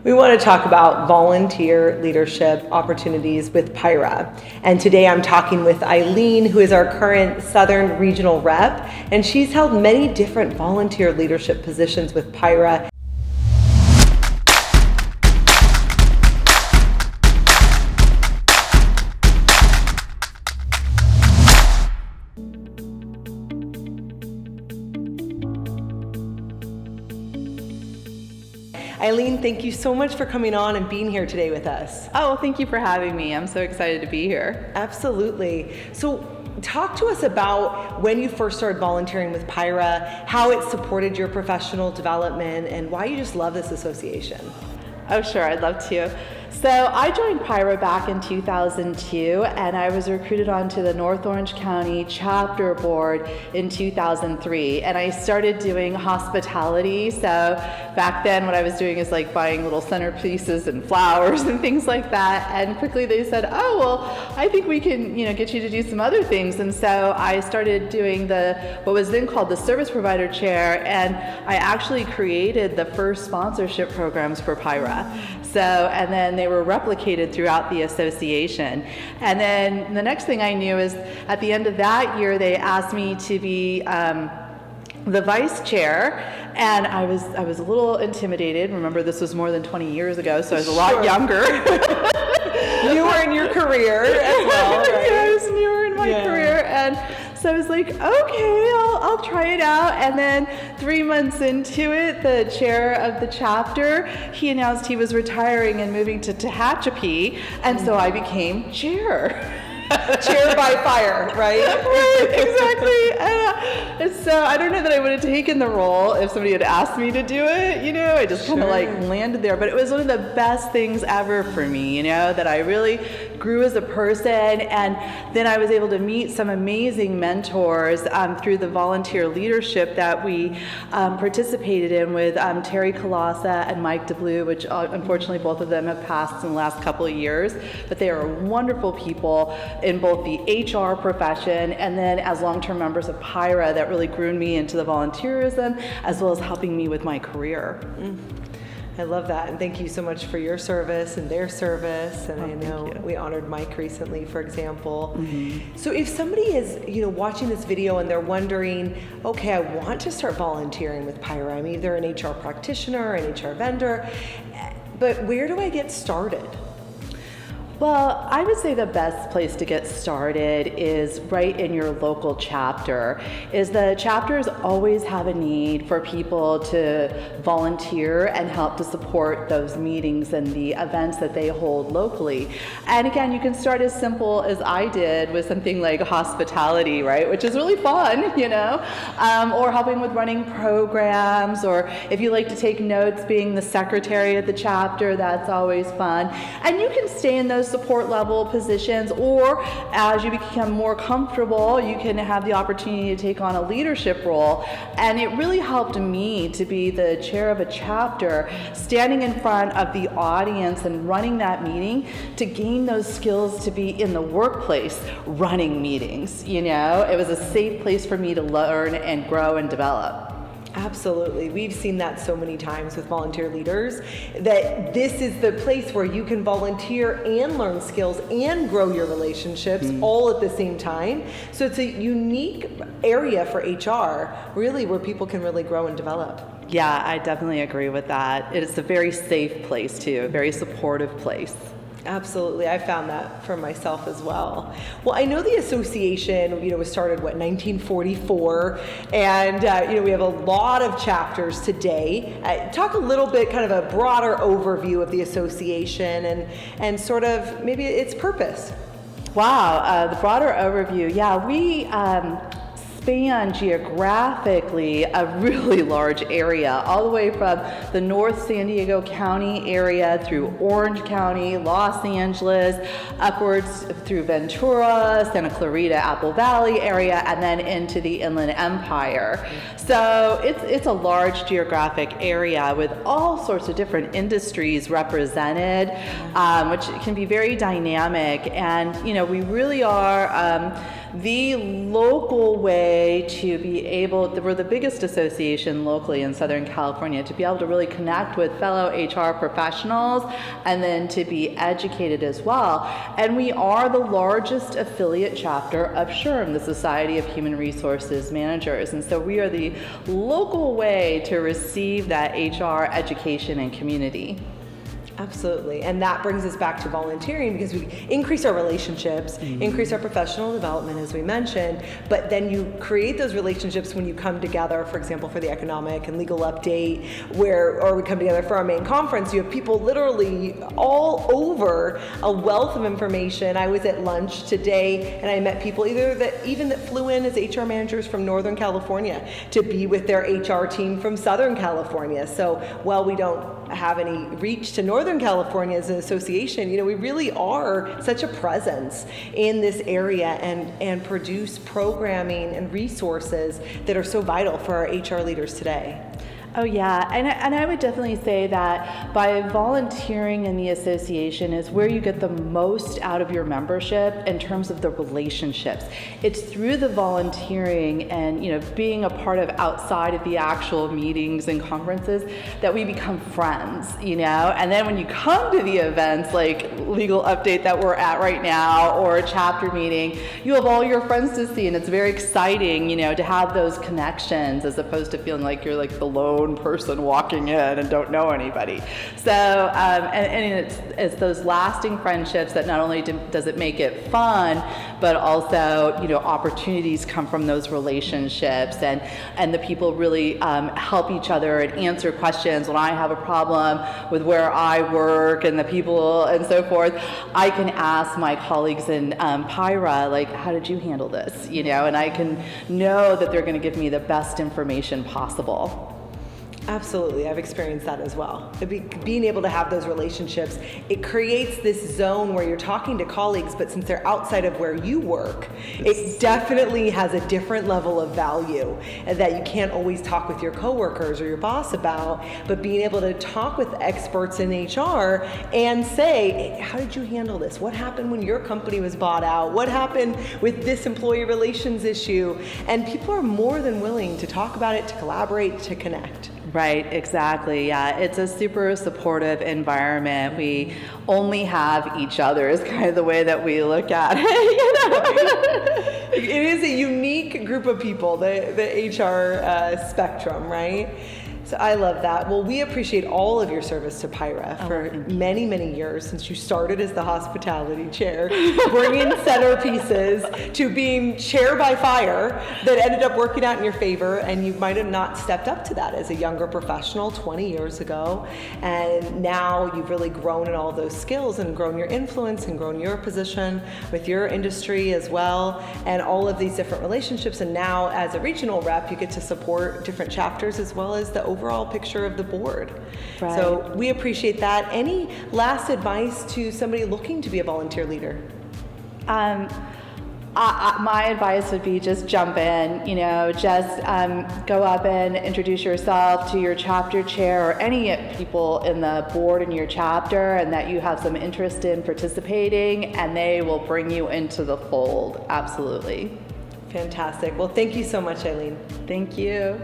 We want to talk about volunteer leadership opportunities with PIHRA. And today I'm talking with Ailene, who is our current Southern Regional Rep, and she's held many different volunteer leadership positions with PIHRA. Ailene, thank you so much for coming on and being here today with us. Oh, well, thank you for having me. I'm so excited to be here. Absolutely. So talk to us about when you first started volunteering with PIHRA, how it supported your professional development, and why you just love this association. Oh, sure, I'd love to. So I joined PIHRA back in 2002, and I was recruited onto the North Orange County chapter board in 2003, and I started doing hospitality. So back then what I was doing is like buying little centerpieces and flowers and things like that, and quickly they said, oh, well, I think we can get you to do some other things. And so I started doing what was then called the service provider chair, and I actually created the first sponsorship programs for PIHRA. And then they were replicated throughout the association. And then the next thing I knew is at the end of that year, they asked me to be the vice chair, and I was a little intimidated. Remember, this was more than 20 years ago, so I was a lot younger. You were in your career as well, right? Yeah, I was newer in my career, and so I was like, okay, I'll try it out. And then 3 months into it, the chair of the chapter, he announced he was retiring and moving to Tehachapi, and so I became chair. Chair by fire, right? Right, exactly. And so I don't know that I would have taken the role if somebody had asked me to do it, I just kind of landed there. But it was one of the best things ever for me, that I really grew as a person. And then I was able to meet some amazing mentors through the volunteer leadership that we participated in with Terry Colassa and Mike DeBlue, which unfortunately both of them have passed in the last couple of years. But they are wonderful people in both the HR profession and then as long-term members of PIHRA that really grew me into the volunteerism as well as helping me with my career. I love that, and thank you so much for your service and their service. And I know we honored Mike recently, for example. So if somebody is watching this video and they're wondering, okay, I want to start volunteering with PIHRA, I'm either an HR practitioner, an HR vendor, but where do I get started? Well, I would say the best place to get started is right in your local chapter. The chapters always have a need for people to volunteer and help to support those meetings and the events that they hold locally. And again, you can start as simple as I did with something like hospitality, right, which is really fun, or helping with running programs, or if you like to take notes, being the secretary at the chapter, that's always fun. And you can stay in those support level positions, or as you become more comfortable, you can have the opportunity to take on a leadership role. And it really helped me to be the chair of a chapter, standing in front of the audience and running that meeting to gain those skills to be in the workplace running meetings. It was a safe place for me to learn and grow and develop. Absolutely. We've seen that so many times with volunteer leaders, that this is the place where you can volunteer and learn skills and grow your relationships all at the same time. So it's a unique area for HR, really, where people can really grow and develop. Yeah, I definitely agree with that. It is a very safe place too, a very supportive place. Absolutely. I found that for myself as well. Well, I know the association, was started, 1944, and, we have a lot of chapters today. Talk a little bit, kind of a broader overview of the association and sort of maybe its purpose. Wow, the broader overview. Yeah, we span geographically a really large area, all the way from the North San Diego County area through Orange County, Los Angeles, upwards through Ventura, Santa Clarita, Apple Valley area, and then into the Inland Empire. So it's a large geographic area with all sorts of different industries represented, which can be very dynamic. And we really are the local way way to be able, we're the biggest association locally in Southern California, to be able to really connect with fellow HR professionals and then to be educated as well. And we are the largest affiliate chapter of SHRM, the Society of Human Resources Managers. And so we are the local way to receive that HR education and community. Absolutely. And that brings us back to volunteering, because we increase our relationships, increase our professional development, as we mentioned, but then you create those relationships when you come together, for example, for the economic and legal update, or we come together for our main conference. You have people literally all over, a wealth of information. I was at lunch today and I met people that flew in as HR managers from Northern California to be with their HR team from Southern California. So while we don't have any reach to Northern California as an association, we really are such a presence in this area and produce programming and resources that are so vital for our HR leaders today. Oh yeah, and I would definitely say that by volunteering in the association is where you get the most out of your membership in terms of the relationships. It's through the volunteering and being a part of outside of the actual meetings and conferences that we become friends, and then when you come to the events like Legal Update that we're at right now or a chapter meeting, you have all your friends to see, and it's very exciting, to have those connections as opposed to feeling like you're like the lone person walking in and don't know anybody. So, and it's those lasting friendships that not only does it make it fun, but also, opportunities come from those relationships, and the people really help each other and answer questions. When I have a problem with where I work and the people and so forth, I can ask my colleagues in PIHRA, like, how did you handle this? And I can know that they're going to give me the best information possible. Absolutely, I've experienced that as well. Being able to have those relationships, it creates this zone where you're talking to colleagues, but since they're outside of where you work, it definitely has a different level of value that you can't always talk with your coworkers or your boss about, but being able to talk with experts in HR and say, hey, how did you handle this? What happened when your company was bought out? What happened with this employee relations issue? And people are more than willing to talk about it, to collaborate, to connect. Right, exactly. Yeah, it's a super supportive environment. We only have each other is kind of the way that we look at it. It is a unique group of people, the HR spectrum, right? So I love that. Well, we appreciate all of your service to PIHRA for many, many years, since you started as the hospitality chair, bringing centerpieces to being chair by fire that ended up working out in your favor, and you might have not stepped up to that as a younger professional 20 years ago. And now you've really grown in all those skills and grown your influence and grown your position with your industry as well, and all of these different relationships. And now as a regional rep, you get to support different chapters as well as the overall picture of the board. Right. So we appreciate that. Any last advice to somebody looking to be a volunteer leader? My advice would be just jump in, just go up and introduce yourself to your chapter chair or any people in the board in your chapter, and that you have some interest in participating, and they will bring you into the fold. Absolutely. Fantastic. Well, thank you so much, Ailene. Thank you.